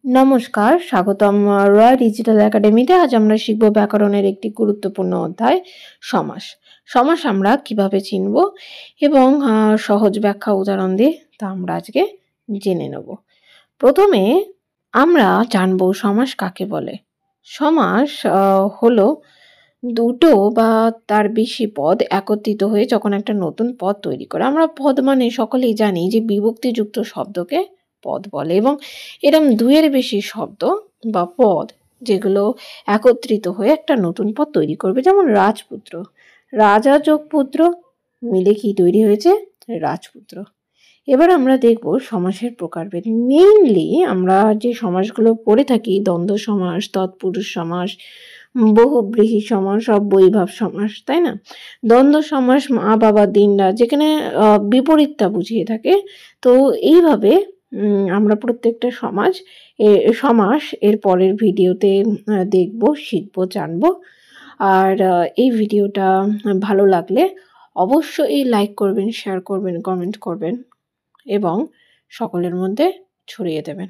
নমস্কার, স্বাগতম রয় ডিজিটাল একাডেমিতে। আজ আমরা শিখব ব্যাকরণের একটি গুরুত্বপূর্ণ অধ্যায় সমাস। সমাস আমরা কিভাবে চিনব এবং সহজ ব্যাখ্যা উদাহরণ দিয়ে তা আমরা আজকে জেনে নেব। প্রথমে আমরা জানব সমাস কাকে বলে। সমাস হলো দুটো বা তার বেশি পদ একত্রিত হয়ে যখন একটা নতুন পদ তৈরি করে। আমরা পদ মানে সকলেই জানি যে বিভক্তিযুক্ত শব্দকে পদ বলে, এবং এরম দুইয়ের বেশি শব্দ বা পদ যেগুলো একত্রিত হয়ে একটা নতুন পদ তৈরি করবে, যেমন রাজপুত্র, রাজা যোগ পুত্র মিলে কি তৈরি হয়েছে? রাজপুত্র। এবার আমরা দেখব সমাসের প্রকারভেদ। মেইনলি আমরা যে সমাসগুলো পড়ে থাকি, দ্বন্দ্ব সমাস, তৎপুরুষ সমাস, বহুব্রীহি সমাস, অব্যয়ীভাব সমাস, তাই না? দ্বন্দ্ব সমাস মা বাবা দিনরা, যেখানে বিপরীতটা বুঝিয়ে থাকে। তো এইভাবে আমরা প্রত্যেকটা সমাস এর পরের ভিডিওতে দেখব, শিখব, জানব। আর এই ভিডিওটা ভালো লাগলে অবশ্যই লাইক করবেন, শেয়ার করবেন, কমেন্ট করবেন এবং সকলের মধ্যে ছড়িয়ে দেবেন।